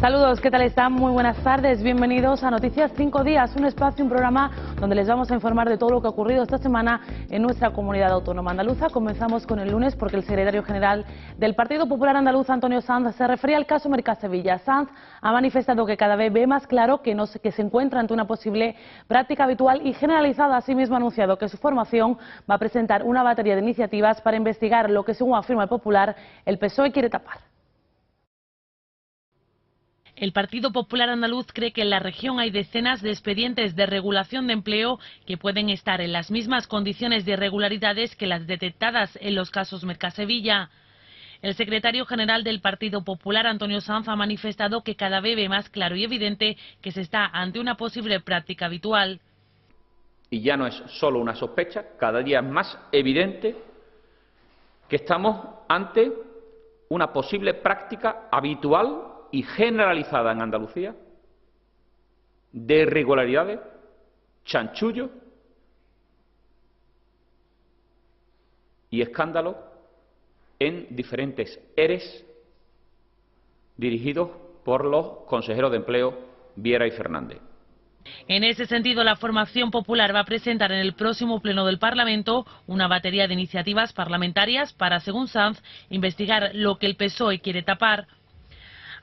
Saludos, ¿qué tal están? Muy buenas tardes, bienvenidos a Noticias 5 Días, un espacio, un programa donde les vamos a informar de todo lo que ha ocurrido esta semana en nuestra comunidad autónoma andaluza. Comenzamos con el lunes porque el secretario general del Partido Popular Andaluz, Antonio Sanz, se refería al caso Mercasevilla. Sanz ha manifestado que cada vez ve más claro que se encuentra ante una posible práctica habitual y generalizada. Asimismo ha anunciado que su formación va a presentar una batería de iniciativas para investigar lo que, según afirma el Popular, el PSOE quiere tapar. El Partido Popular Andaluz cree que en la región hay decenas de expedientes de regulación de empleo que pueden estar en las mismas condiciones de irregularidades que las detectadas en los casos Mercasevilla. El secretario general del Partido Popular, Antonio Sanz, ha manifestado que cada vez ve más claro y evidente que se está ante una posible práctica habitual. Y ya no es solo una sospecha, cada día es más evidente que estamos ante una posible práctica habitual y generalizada en Andalucía de irregularidades, chanchullo y escándalos en diferentes ERES dirigidos por los consejeros de Empleo Viera y Fernández. En ese sentido, la formación popular va a presentar en el próximo pleno del Parlamento una batería de iniciativas parlamentarias para, según Sanz, investigar lo que el PSOE quiere tapar.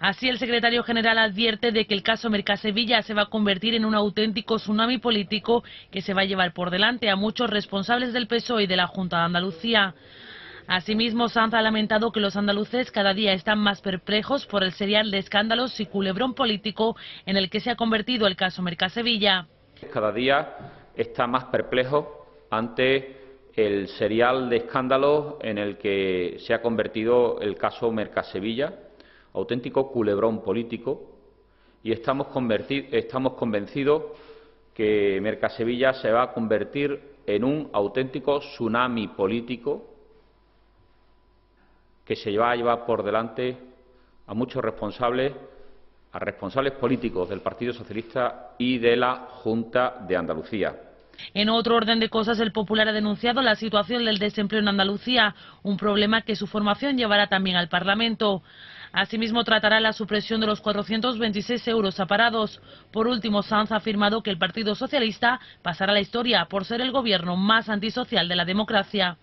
Así, el secretario general advierte de que el caso Mercasevilla se va a convertir en un auténtico tsunami político que se va a llevar por delante a muchos responsables del PSOE y de la Junta de Andalucía. Asimismo, Sanz ha lamentado que los andaluces cada día están más perplejos por el serial de escándalos y culebrón político en el que se ha convertido el caso Mercasevilla. Cada día está más perplejo ante el serial de escándalos en el que se ha convertido el caso Mercasevilla, auténtico culebrón político, y estamos convencidos que Mercasevilla se va a convertir en un auténtico tsunami político que se va a llevar por delante a muchos responsables políticos del Partido Socialista y de la Junta de Andalucía. En otro orden de cosas, el Popular ha denunciado la situación del desempleo en Andalucía, un problema que su formación llevará también al Parlamento. Asimismo, tratará la supresión de los 426 euros a parados. Por último, Sanz ha afirmado que el Partido Socialista pasará a la historia por ser el gobierno más antisocial de la democracia.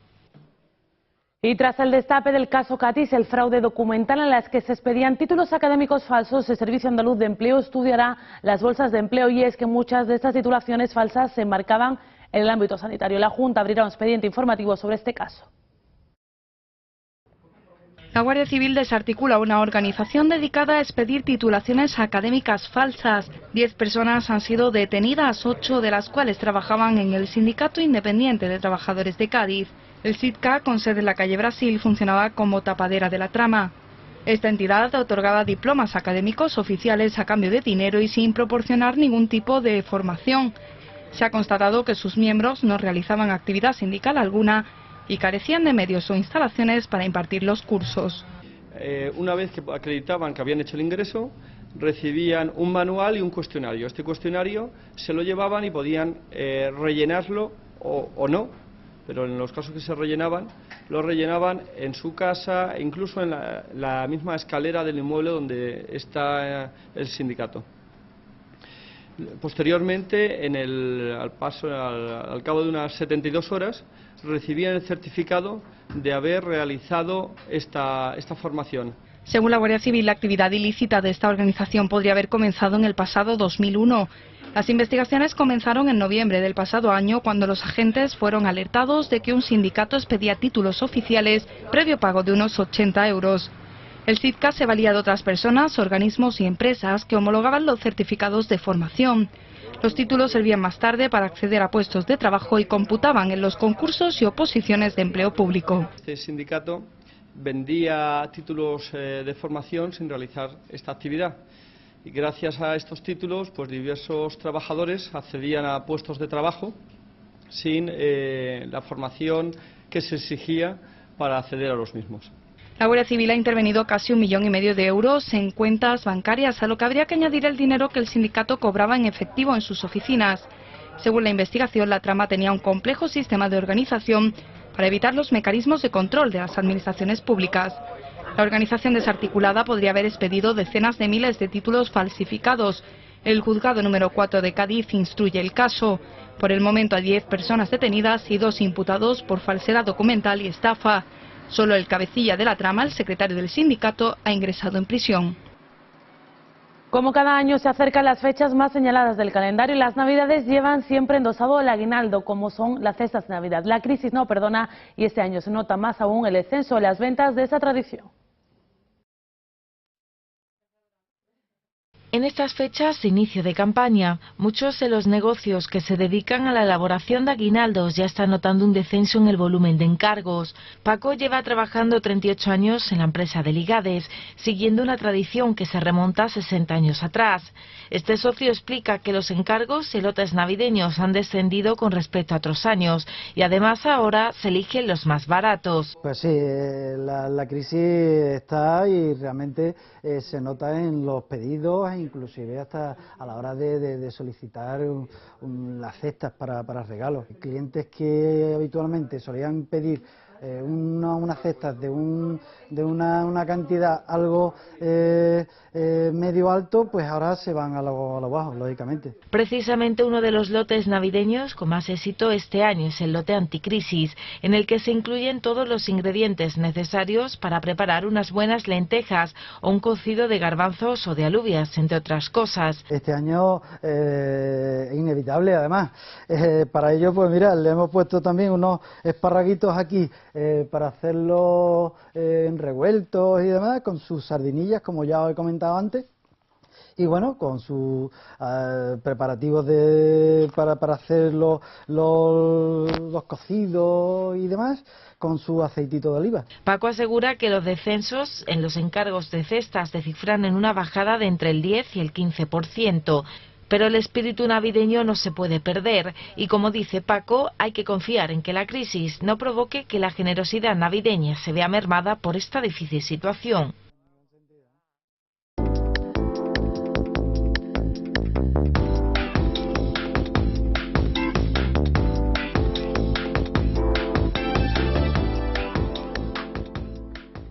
Y tras el destape del caso Catis, el fraude documental en las que se expedían títulos académicos falsos, el Servicio Andaluz de Empleo estudiará las bolsas de empleo, y es que muchas de estas titulaciones falsas se enmarcaban en el ámbito sanitario. La Junta abrirá un expediente informativo sobre este caso. La Guardia Civil desarticula una organización dedicada a expedir titulaciones académicas falsas. 10 personas han sido detenidas, 8 de las cuales trabajaban en el Sindicato Independiente de Trabajadores de Cádiz. El SITCA, con sede en la calle Brasil, funcionaba como tapadera de la trama. Esta entidad otorgaba diplomas académicos oficiales a cambio de dinero y sin proporcionar ningún tipo de formación. Se ha constatado que sus miembros no realizaban actividad sindical alguna y carecían de medios o instalaciones para impartir los cursos. Una vez que acreditaban que habían hecho el ingreso, recibían un manual y un cuestionario. Este cuestionario se lo llevaban y podían rellenarlo o no. Pero en los casos que se rellenaban, lo rellenaban en su casa e incluso en la misma escalera del inmueble donde está el sindicato. Posteriormente, al cabo de unas 72 horas, recibían el certificado de haber realizado esta formación. Según la Guardia Civil, la actividad ilícita de esta organización podría haber comenzado en el pasado 2001. Las investigaciones comenzaron en noviembre del pasado año, cuando los agentes fueron alertados de que un sindicato expedía títulos oficiales previo pago de unos 80 euros. El SITCA se valía de otras personas, organismos y empresas que homologaban los certificados de formación. Los títulos servían más tarde para acceder a puestos de trabajo y computaban en los concursos y oposiciones de empleo público. Este sindicato vendía títulos de formación sin realizar esta actividad. Y gracias a estos títulos, pues diversos trabajadores accedían a puestos de trabajo sin la formación que se exigía para acceder a los mismos. La Guardia Civil ha intervenido casi 1,5 millones de euros en cuentas bancarias, a lo que habría que añadir el dinero que el sindicato cobraba en efectivo en sus oficinas. Según la investigación, la trama tenía un complejo sistema de organización para evitar los mecanismos de control de las administraciones públicas. La organización desarticulada podría haber expedido decenas de miles de títulos falsificados. El juzgado número 4 de Cádiz instruye el caso. Por el momento hay 10 personas detenidas y 2 imputados por falsedad documental y estafa. Solo el cabecilla de la trama, el secretario del sindicato, ha ingresado en prisión. Como cada año se acercan las fechas más señaladas del calendario y las Navidades llevan siempre endosado el aguinaldo, como son las cestas de Navidad. La crisis no perdona y este año se nota más aún el descenso de las ventas de esa tradición. En estas fechas, inicio de campaña, muchos de los negocios que se dedican a la elaboración de aguinaldos ya están notando un descenso en el volumen de encargos. Paco lleva trabajando 38 años en la empresa de Ligades, siguiendo una tradición que se remonta a 60 años atrás. Este socio explica que los encargos y lotes navideños han descendido con respecto a otros años y además ahora se eligen los más baratos. Pues sí, la crisis está y realmente se nota en los pedidos e inclusive hasta a la hora de solicitar las cestas para regalos. Clientes que habitualmente solían pedir unas cestas de una cantidad algo medio alto, pues ahora se van a lo bajo, lógicamente. Precisamente uno de los lotes navideños con más éxito este año es el lote anticrisis, en el que se incluyen todos los ingredientes necesarios para preparar unas buenas lentejas o un cocido de garbanzos o de alubias, entre otras cosas. Este año es inevitable, además. Para ello, pues mira, le hemos puesto también unos esparraguitos aquí para hacerlos en revueltos y demás, con sus sardinillas, como ya os he comentado antes. Y bueno, con sus preparativos para hacer los cocidos y demás, con su aceitito de oliva. Paco asegura que los descensos en los encargos de cestas se cifran en una bajada de entre el 10 y el 15%. Pero el espíritu navideño no se puede perder y, como dice Paco, hay que confiar en que la crisis no provoque que la generosidad navideña se vea mermada por esta difícil situación.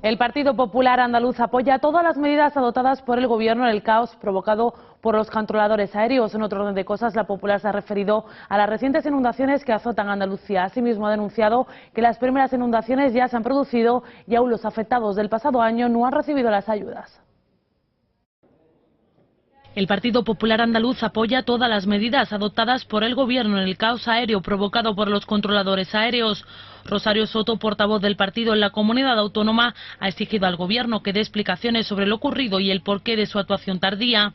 El Partido Popular Andaluz apoya todas las medidas adoptadas por el Gobierno en el caos provocado por los controladores aéreos. En otro orden de cosas, la Popular se ha referido a las recientes inundaciones que azotan Andalucía. Asimismo, ha denunciado que las primeras inundaciones ya se han producido y aún los afectados del pasado año no han recibido las ayudas. El Partido Popular Andaluz apoya todas las medidas adoptadas por el Gobierno en el caos aéreo provocado por los controladores aéreos. Rosario Soto, portavoz del partido en la comunidad autónoma, ha exigido al Gobierno que dé explicaciones sobre lo ocurrido y el porqué de su actuación tardía.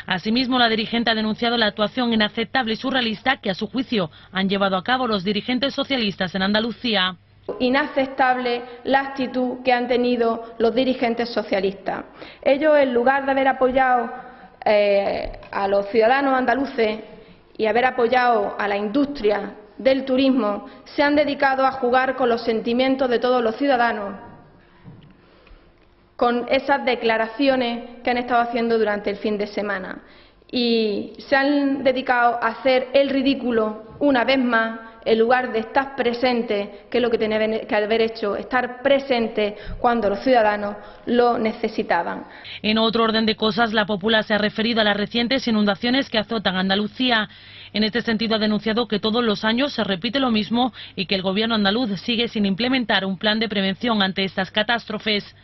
Asimismo, la dirigente ha denunciado la actuación inaceptable y surrealista que, a su juicio, han llevado a cabo los dirigentes socialistas en Andalucía. Inaceptable la actitud que han tenido los dirigentes socialistas. Ellos, en lugar de haber apoyado a los ciudadanos andaluces y haber apoyado a la industria del turismo, se han dedicado a jugar con los sentimientos de todos los ciudadanos, con esas declaraciones que han estado haciendo durante el fin de semana, y se han dedicado a hacer el ridículo una vez más, en lugar de estar presente, que es lo que tiene que haber hecho, estar presente cuando los ciudadanos lo necesitaban. En otro orden de cosas, la Popular se ha referido a las recientes inundaciones que azotan Andalucía. En este sentido, ha denunciado que todos los años se repite lo mismo y que el Gobierno andaluz sigue sin implementar un plan de prevención ante estas catástrofes.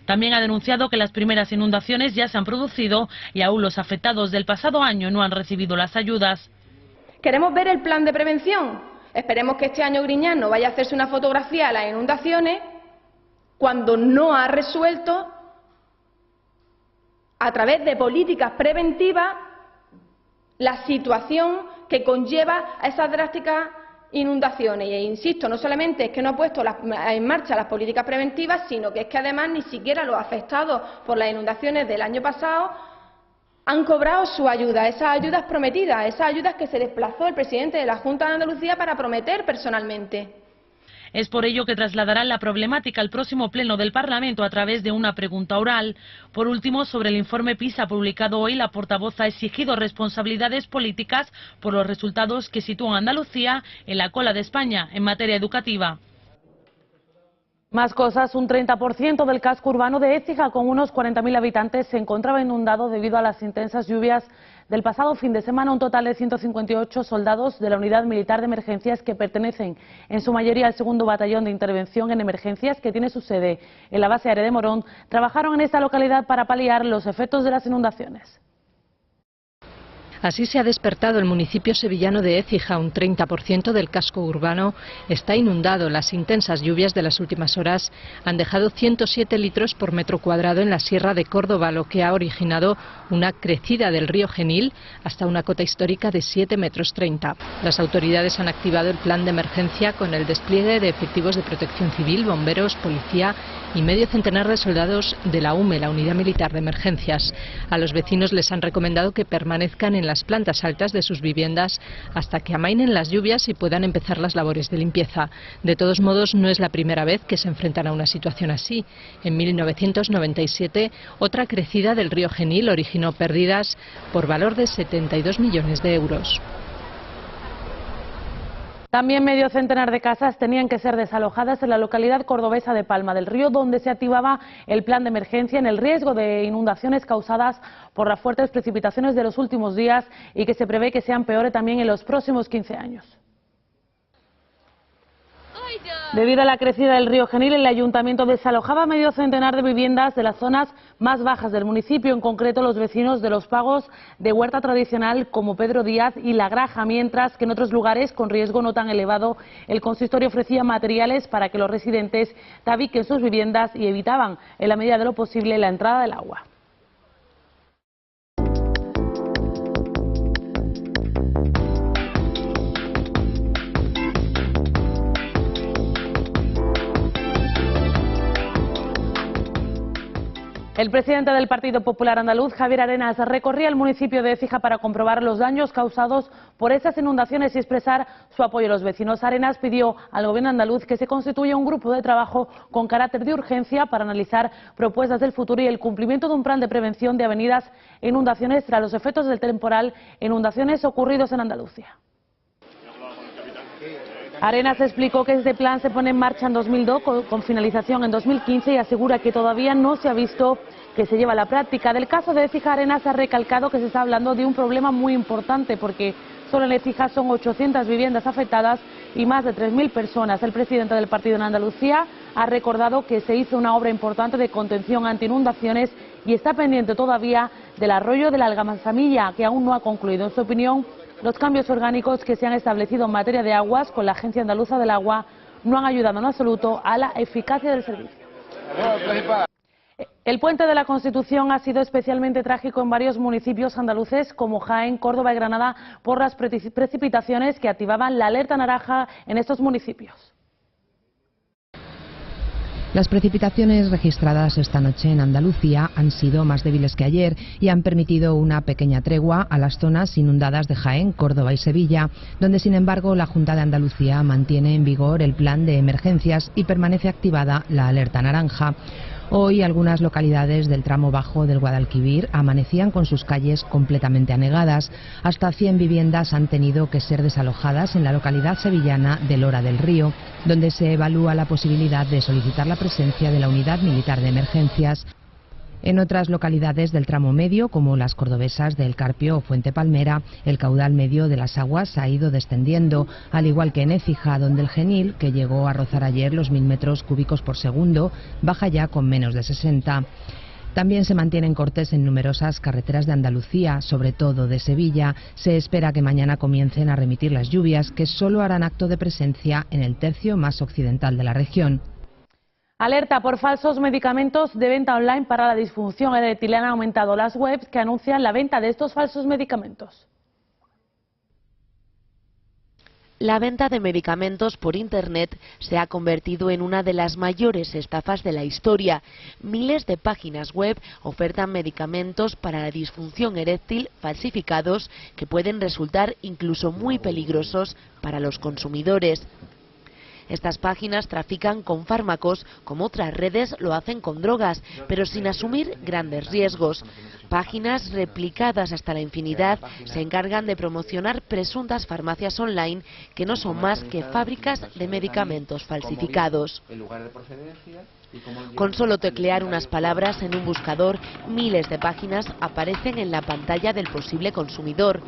También ha denunciado que las primeras inundaciones ya se han producido y aún los afectados del pasado año no han recibido las ayudas. ¿Queremos ver el plan de prevención? Esperemos que este año Griñán no vaya a hacerse una fotografía de las inundaciones cuando no ha resuelto, a través de políticas preventivas, la situación que conlleva a esas drásticas inundaciones. E insisto, no solamente es que no ha puesto en marcha las políticas preventivas, sino que es que además ni siquiera los afectados por las inundaciones del año pasado han cobrado su ayuda, esas ayudas prometidas, esas ayudas que se desplazó el presidente de la Junta de Andalucía para prometer personalmente. Es por ello que trasladarán la problemática al próximo pleno del Parlamento a través de una pregunta oral. Por último, sobre el informe PISA publicado hoy, la portavoz ha exigido responsabilidades políticas por los resultados que sitúan a Andalucía en la cola de España en materia educativa. Más cosas, un 30% del casco urbano de Écija, con unos 40.000 habitantes, se encontraba inundado debido a las intensas lluvias del pasado fin de semana. Un total de 158 soldados de la Unidad Militar de Emergencias, que pertenecen en su mayoría al 2º Batallón de Intervención en Emergencias, que tiene su sede en la base aérea de Morón, trabajaron en esta localidad para paliar los efectos de las inundaciones. Así se ha despertado el municipio sevillano de Écija. Un 30% del casco urbano está inundado. Las intensas lluvias de las últimas horas han dejado 107 litros por metro cuadrado en la Sierra de Córdoba, lo que ha originado una crecida del río Genil hasta una cota histórica de 7,30 metros. Las autoridades han activado el plan de emergencia con el despliegue de efectivos de protección civil, bomberos, policía y medio centenar de soldados de la UME, la Unidad Militar de Emergencias. A los vecinos les han recomendado que permanezcan en las plantas altas de sus viviendas hasta que amainen las lluvias y puedan empezar las labores de limpieza. De todos modos, no es la primera vez que se enfrentan a una situación así. En 1997, otra crecida del río Genil originó pérdidas por valor de 72 millones de euros. También medio centenar de casas tenían que ser desalojadas en la localidad cordobesa de Palma del Río, donde se activaba el plan de emergencia en el riesgo de inundaciones causadas por las fuertes precipitaciones de los últimos días y que se prevé que sean peores también en los próximos 15 años. Debido a la crecida del río Genil, el ayuntamiento desalojaba medio centenar de viviendas de las zonas más bajas del municipio, en concreto los vecinos de los pagos de huerta tradicional como Pedro Díaz y La Graja, mientras que en otros lugares con riesgo no tan elevado el consistorio ofrecía materiales para que los residentes tabiquen sus viviendas y evitaban en la medida de lo posible la entrada del agua. El presidente del Partido Popular Andaluz, Javier Arenas, recorría el municipio de Écija para comprobar los daños causados por esas inundaciones y expresar su apoyo a los vecinos. Arenas pidió al gobierno andaluz que se constituya un grupo de trabajo con carácter de urgencia para analizar propuestas del futuro y el cumplimiento de un plan de prevención de avenidas e inundaciones tras los efectos del temporal e inundaciones ocurridos en Andalucía. Arenas explicó que este plan se pone en marcha en 2002 con finalización en 2015 y asegura que todavía no se ha visto que se lleva a la práctica. Del caso de Écija, Arenas ha recalcado que se está hablando de un problema muy importante porque solo en Écija son 800 viviendas afectadas y más de 3.000 personas. El presidente del partido en Andalucía ha recordado que se hizo una obra importante de contención ante inundaciones y está pendiente todavía del arroyo de la Algamansamilla, que aún no ha concluido. En su opinión, los cambios orgánicos que se han establecido en materia de aguas con la Agencia Andaluza del Agua no han ayudado en absoluto a la eficacia del servicio. El puente de la Constitución ha sido especialmente trágico en varios municipios andaluces como Jaén, Córdoba y Granada por las precipitaciones que activaban la alerta naranja en estos municipios. Las precipitaciones registradas esta noche en Andalucía han sido más débiles que ayer y han permitido una pequeña tregua a las zonas inundadas de Jaén, Córdoba y Sevilla, donde sin embargo la Junta de Andalucía mantiene en vigor el plan de emergencias y permanece activada la alerta naranja. Hoy algunas localidades del tramo bajo del Guadalquivir amanecían con sus calles completamente anegadas. Hasta 100 viviendas han tenido que ser desalojadas en la localidad sevillana de Lora del Río, donde se evalúa la posibilidad de solicitar la presencia de la Unidad Militar de Emergencias. En otras localidades del tramo medio, como las cordobesas de El Carpio o Fuente Palmera, el caudal medio de las aguas ha ido descendiendo, al igual que en Écija, donde el Genil, que llegó a rozar ayer los 1.000 metros cúbicos por segundo, baja ya con menos de 60. También se mantienen cortes en numerosas carreteras de Andalucía, sobre todo de Sevilla. Se espera que mañana comiencen a remitir las lluvias, que solo harán acto de presencia en el tercio más occidental de la región. Alerta por falsos medicamentos de venta online para la disfunción eréctil. Han aumentado las webs que anuncian la venta de estos falsos medicamentos. La venta de medicamentos por Internet se ha convertido en una de las mayores estafas de la historia. Miles de páginas web ofertan medicamentos para la disfunción eréctil falsificados que pueden resultar incluso muy peligrosos para los consumidores. Estas páginas trafican con fármacos, como otras redes lo hacen con drogas, pero sin asumir grandes riesgos. Páginas replicadas hasta la infinidad se encargan de promocionar presuntas farmacias online que no son más que fábricas de medicamentos falsificados. Con solo teclear unas palabras en un buscador, miles de páginas aparecen en la pantalla del posible consumidor.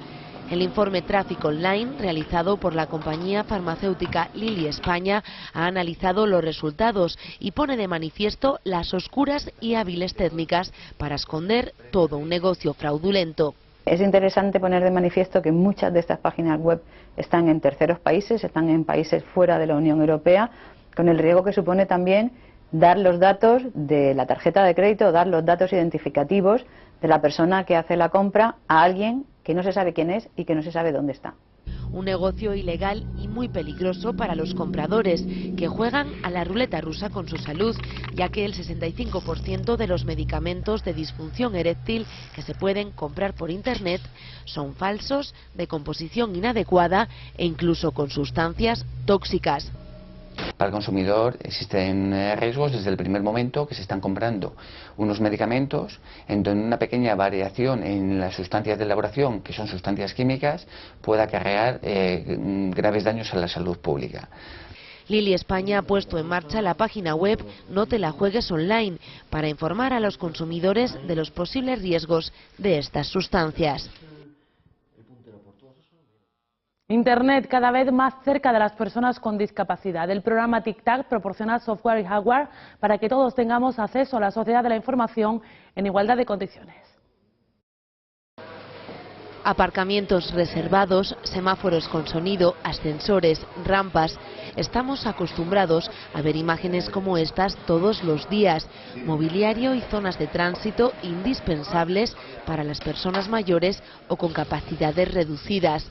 El informe Tráfico Online, realizado por la compañía farmacéutica Lilly España, ha analizado los resultados y pone de manifiesto las oscuras y hábiles técnicas para esconder todo un negocio fraudulento. Es interesante poner de manifiesto que muchas de estas páginas web están en terceros países, están en países fuera de la Unión Europea, con el riesgo que supone también dar los datos de la tarjeta de crédito, dar los datos identificativos de la persona que hace la compra a alguien que no se sabe quién es y que no se sabe dónde está. Un negocio ilegal y muy peligroso para los compradores, que juegan a la ruleta rusa con su salud, ya que el 65% de los medicamentos de disfunción eréctil que se pueden comprar por Internet son falsos, de composición inadecuada e incluso con sustancias tóxicas. Para el consumidor existen riesgos desde el primer momento que se están comprando unos medicamentos en donde una pequeña variación en las sustancias de elaboración, que son sustancias químicas, pueda acarrear graves daños a la salud pública. Lilly España ha puesto en marcha la página web No te la juegues online para informar a los consumidores de los posibles riesgos de estas sustancias. Internet cada vez más cerca de las personas con discapacidad. El programa TIC-TAC proporciona software y hardware para que todos tengamos acceso a la sociedad de la información en igualdad de condiciones. Aparcamientos reservados, semáforos con sonido, ascensores, rampas. Estamos acostumbrados a ver imágenes como estas todos los días. Mobiliario y zonas de tránsito indispensables para las personas mayores o con capacidades reducidas.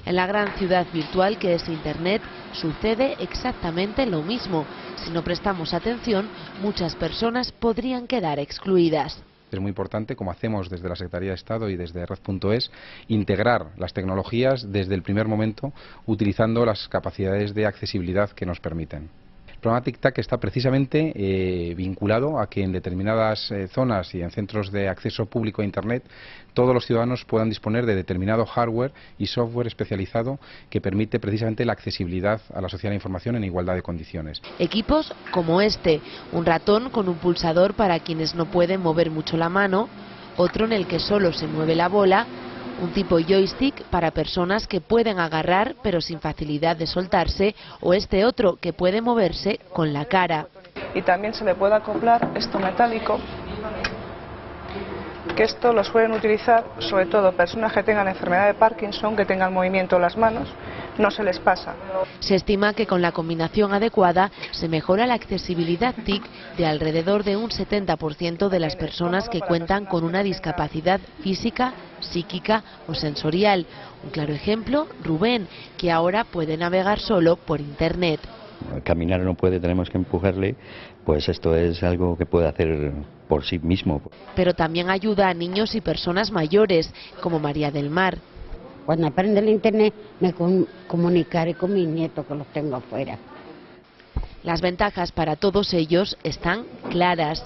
En la gran ciudad virtual que es Internet sucede exactamente lo mismo. Si no prestamos atención, muchas personas podrían quedar excluidas. Es muy importante, como hacemos desde la Secretaría de Estado y desde Red.es, integrar las tecnologías desde el primer momento, utilizando las capacidades de accesibilidad que nos permiten. El programa TIC-TAC está precisamente vinculado a que en determinadas zonas y en centros de acceso público a Internet todos los ciudadanos puedan disponer de determinado hardware y software especializado que permite precisamente la accesibilidad a la sociedad de la información en igualdad de condiciones. Equipos como este, un ratón con un pulsador para quienes no pueden mover mucho la mano, otro en el que solo se mueve la bola, un tipo joystick para personas que pueden agarrar pero sin facilidad de soltarse, o este otro que puede moverse con la cara. Y también se le puede acoplar esto metálico, que esto lo suelen utilizar sobre todo personas que tengan enfermedad de Parkinson, que tengan movimiento en las manos, no se les pasa. Se estima que con la combinación adecuada se mejora la accesibilidad TIC de alrededor de un 70% de las personas que cuentan con una discapacidad física, psíquica o sensorial. Un claro ejemplo, Rubén, que ahora puede navegar solo por Internet. Caminar no puede, tenemos que empujarle, pues esto es algo que puede hacer por sí mismo. Pero también ayuda a niños y personas mayores, como María del Mar. Cuando aprende el Internet me comunicaré con mis nietos que los tengo afuera. Las ventajas para todos ellos están claras.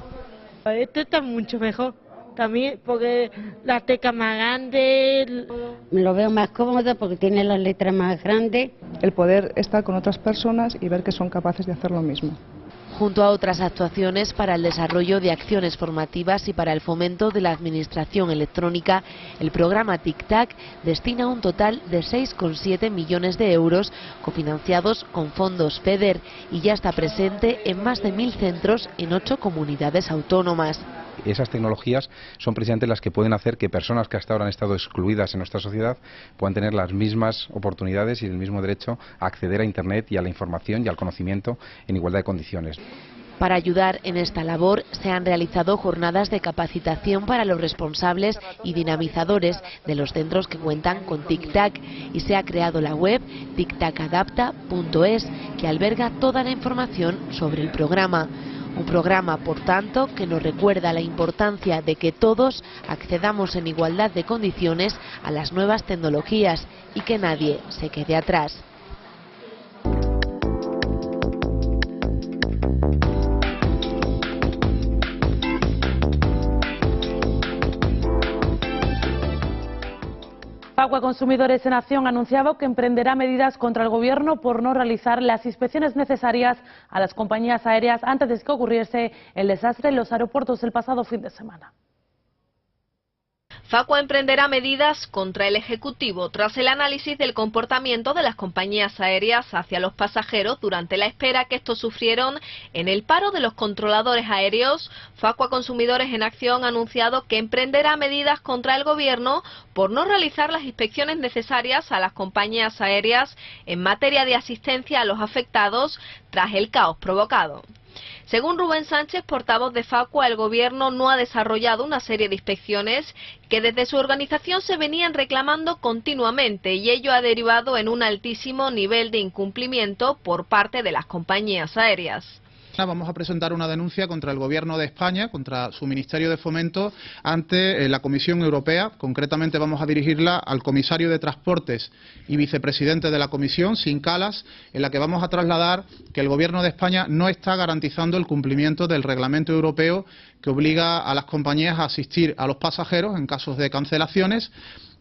Esto está mucho mejor, también porque la tecla más grande. Me lo veo más cómodo porque tiene las letras más grandes. El poder estar con otras personas y ver que son capaces de hacer lo mismo. Junto a otras actuaciones para el desarrollo de acciones formativas y para el fomento de la administración electrónica, el programa TIC-TAC destina un total de 6,7 millones de euros cofinanciados con fondos FEDER y ya está presente en más de 1.000 centros en 8 comunidades autónomas. Esas tecnologías son precisamente las que pueden hacer que personas que hasta ahora han estado excluidas en nuestra sociedad puedan tener las mismas oportunidades y el mismo derecho a acceder a Internet y a la información y al conocimiento en igualdad de condiciones. Para ayudar en esta labor se han realizado jornadas de capacitación para los responsables y dinamizadores de los centros que cuentan con TIC-TAC y se ha creado la web tictacadapta.es que alberga toda la información sobre el programa. Un programa, por tanto, que nos recuerda la importancia de que todos accedamos en igualdad de condiciones a las nuevas tecnologías y que nadie se quede atrás. Facua Consumidores en Acción ha anunciado que emprenderá medidas contra el Gobierno por no realizar las inspecciones necesarias a las compañías aéreas antes de que ocurriese el desastre en los aeropuertos el pasado fin de semana. Facua emprenderá medidas contra el Ejecutivo tras el análisis del comportamiento de las compañías aéreas hacia los pasajeros durante la espera que estos sufrieron en el paro de los controladores aéreos. Facua Consumidores en Acción ha anunciado que emprenderá medidas contra el Gobierno por no realizar las inspecciones necesarias a las compañías aéreas en materia de asistencia a los afectados tras el caos provocado. Según Rubén Sánchez, portavoz de Facua, el Gobierno no ha desarrollado una serie de inspecciones que desde su organización se venían reclamando continuamente y ello ha derivado en un altísimo nivel de incumplimiento por parte de las compañías aéreas. Vamos a presentar una denuncia contra el Gobierno de España, contra su Ministerio de Fomento, ante la Comisión Europea. Concretamente vamos a dirigirla al Comisario de Transportes y Vicepresidente de la Comisión, Siim Kallas, en la que vamos a trasladar que el Gobierno de España no está garantizando el cumplimiento del Reglamento Europeo que obliga a las compañías a asistir a los pasajeros en casos de cancelaciones.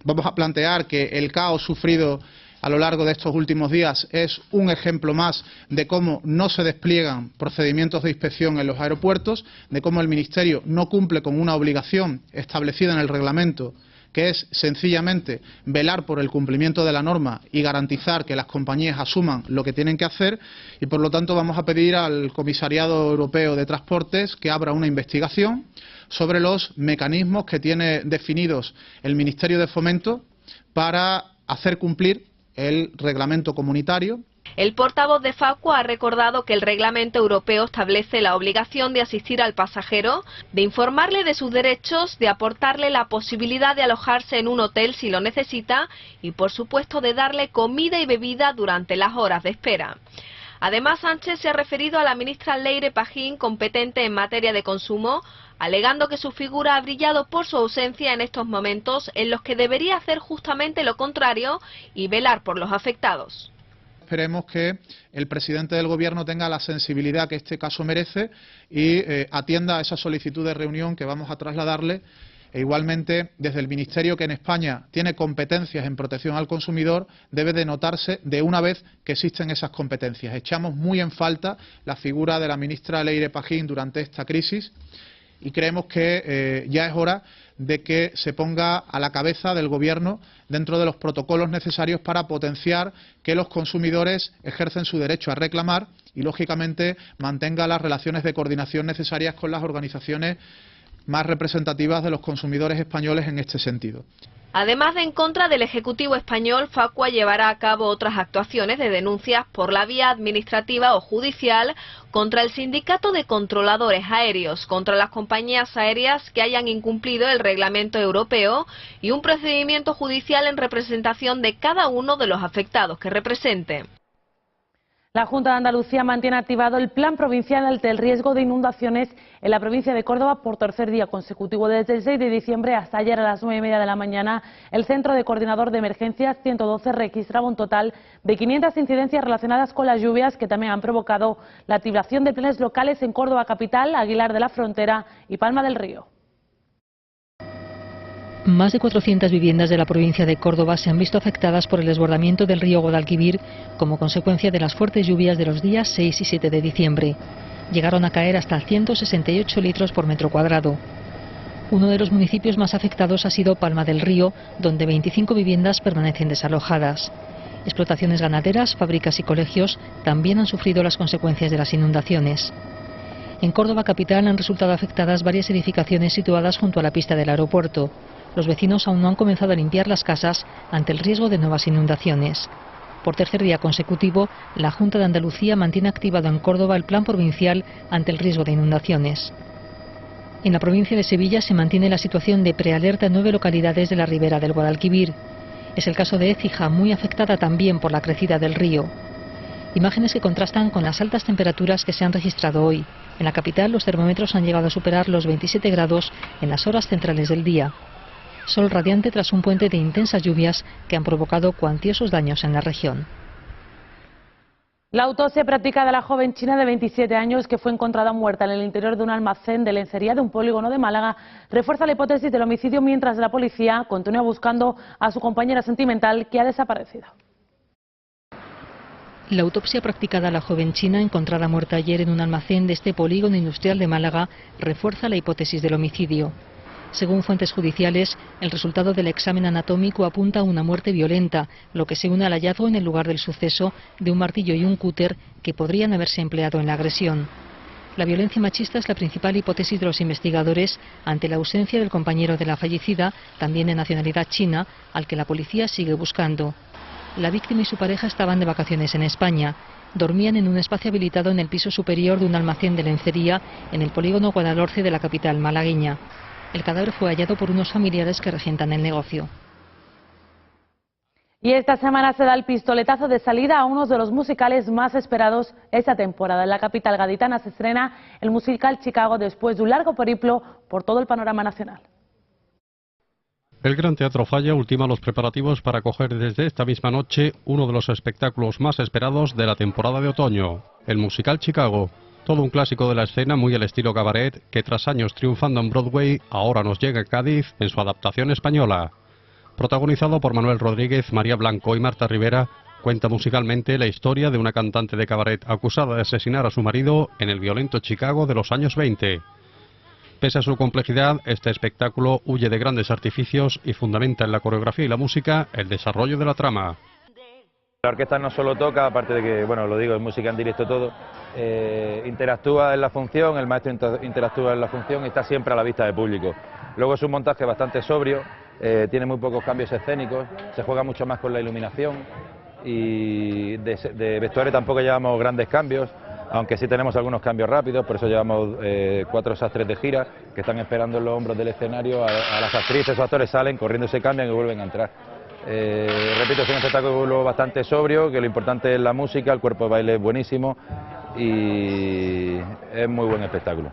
Vamos a plantear que el caos sufrido a lo largo de estos últimos días es un ejemplo más de cómo no se despliegan procedimientos de inspección en los aeropuertos, de cómo el Ministerio no cumple con una obligación establecida en el reglamento, que es sencillamente velar por el cumplimiento de la norma y garantizar que las compañías asuman lo que tienen que hacer, y por lo tanto vamos a pedir al Comisariado Europeo de Transportes que abra una investigación sobre los mecanismos que tiene definidos el Ministerio de Fomento para hacer cumplir el reglamento comunitario. El portavoz de Facua ha recordado que el reglamento europeo establece la obligación de asistir al pasajero, de informarle de sus derechos, de aportarle la posibilidad de alojarse en un hotel si lo necesita y, por supuesto, de darle comida y bebida durante las horas de espera. Además, Sánchez se ha referido a la ministra Leire Pagín, competente en materia de consumo, alegando que su figura ha brillado por su ausencia en estos momentos en los que debería hacer justamente lo contrario y velar por los afectados. Esperemos que el presidente del Gobierno tenga la sensibilidad que este caso merece y atienda a esa solicitud de reunión que vamos a trasladarle. E igualmente, desde el Ministerio, que en España tiene competencias en protección al consumidor, debe de notarse de una vez que existen esas competencias. Echamos muy en falta la figura de la ministra Leire Pagín durante esta crisis y creemos que ya es hora de que se ponga a la cabeza del Gobierno dentro de los protocolos necesarios para potenciar que los consumidores ejercen su derecho a reclamar y, lógicamente, mantenga las relaciones de coordinación necesarias con las organizaciones más representativas de los consumidores españoles en este sentido. Además de en contra del Ejecutivo español, Facua llevará a cabo otras actuaciones de denuncias por la vía administrativa o judicial contra el Sindicato de Controladores Aéreos, contra las compañías aéreas que hayan incumplido el reglamento europeo y un procedimiento judicial en representación de cada uno de los afectados que represente. La Junta de Andalucía mantiene activado el Plan Provincial ante el riesgo de inundaciones en la provincia de Córdoba por tercer día consecutivo. Desde el 6 de diciembre hasta ayer a las 9:30 de la mañana, el Centro de Coordinador de Emergencias 112 registraba un total de 500 incidencias relacionadas con las lluvias que también han provocado la activación de planes locales en Córdoba capital, Aguilar de la Frontera y Palma del Río. Más de 400 viviendas de la provincia de Córdoba se han visto afectadas por el desbordamiento del río Guadalquivir como consecuencia de las fuertes lluvias de los días 6 y 7 de diciembre. Llegaron a caer hasta 168 litros por metro cuadrado. Uno de los municipios más afectados ha sido Palma del Río, donde 25 viviendas permanecen desalojadas. Explotaciones ganaderas, fábricas y colegios también han sufrido las consecuencias de las inundaciones. En Córdoba capital han resultado afectadas varias edificaciones situadas junto a la pista del aeropuerto. Los vecinos aún no han comenzado a limpiar las casas ante el riesgo de nuevas inundaciones. Por tercer día consecutivo, la Junta de Andalucía mantiene activado en Córdoba el Plan Provincial ante el riesgo de inundaciones. En la provincia de Sevilla se mantiene la situación de prealerta en 9 localidades de la ribera del Guadalquivir. Es el caso de Écija, muy afectada también por la crecida del río. Imágenes que contrastan con las altas temperaturas que se han registrado hoy. En la capital los termómetros han llegado a superar los 27 grados en las horas centrales del día. Sol radiante tras un puente de intensas lluvias que han provocado cuantiosos daños en la región. La autopsia practicada a la joven china de 27 años que fue encontrada muerta en el interior de un almacén de lencería de un polígono de Málaga refuerza la hipótesis del homicidio mientras la policía continúa buscando a su compañera sentimental que ha desaparecido. La autopsia practicada a la joven china encontrada muerta ayer en un almacén de este polígono industrial de Málaga refuerza la hipótesis del homicidio. Según fuentes judiciales, el resultado del examen anatómico apunta a una muerte violenta, lo que se une al hallazgo en el lugar del suceso de un martillo y un cúter que podrían haberse empleado en la agresión. La violencia machista es la principal hipótesis de los investigadores ante la ausencia del compañero de la fallecida, también de nacionalidad china, al que la policía sigue buscando. La víctima y su pareja estaban de vacaciones en España. Dormían en un espacio habilitado en el piso superior de un almacén de lencería en el polígono Guadalhorce de la capital malagueña. El cadáver fue hallado por unos familiares que regentan el negocio. Y esta semana se da el pistoletazo de salida a uno de los musicales más esperados esta temporada. En la capital gaditana se estrena el musical Chicago después de un largo periplo por todo el panorama nacional. El Gran Teatro Falla ultima los preparativos para acoger desde esta misma noche uno de los espectáculos más esperados de la temporada de otoño, el musical Chicago. Todo un clásico de la escena muy al estilo cabaret que tras años triunfando en Broadway ahora nos llega a Cádiz en su adaptación española. Protagonizado por Manuel Rodríguez, María Blanco y Marta Rivera, cuenta musicalmente la historia de una cantante de cabaret acusada de asesinar a su marido en el violento Chicago de los años 20. Pese a su complejidad, este espectáculo huye de grandes artificios y fundamenta en la coreografía y la música el desarrollo de la trama. La orquesta no solo toca, aparte de que, bueno, lo digo, es música en directo todo, interactúa en la función, el maestro interactúa en la función y está siempre a la vista del público. Luego es un montaje bastante sobrio, tiene muy pocos cambios escénicos, se juega mucho más con la iluminación y de vestuario tampoco llevamos grandes cambios, aunque sí tenemos algunos cambios rápidos, por eso llevamos 4 sastres de gira que están esperando en los hombros del escenario a las actrices o actores, salen, corriendo se cambian y vuelven a entrar. Repito, es un espectáculo bastante sobrio, que lo importante es la música, el cuerpo de baile es buenísimo y es muy buen espectáculo.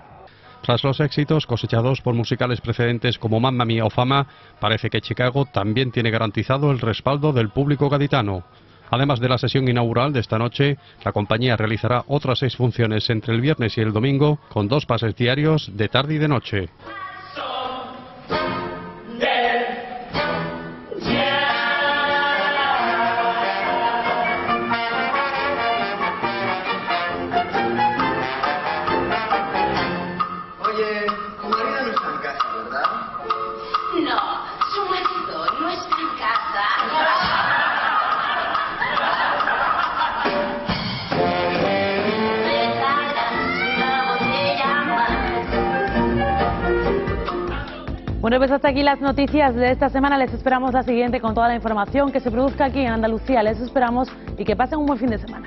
Tras los éxitos cosechados por musicales precedentes como Mamma Mía o Fama, parece que Chicago también tiene garantizado el respaldo del público gaditano. Además de la sesión inaugural de esta noche, la compañía realizará otras 6 funciones entre el viernes y el domingo, con 2 pases diarios de tarde y de noche. Bueno, pues hasta aquí las noticias de esta semana. Les esperamos la siguiente con toda la información que se produzca aquí en Andalucía. Les esperamos y que pasen un buen fin de semana.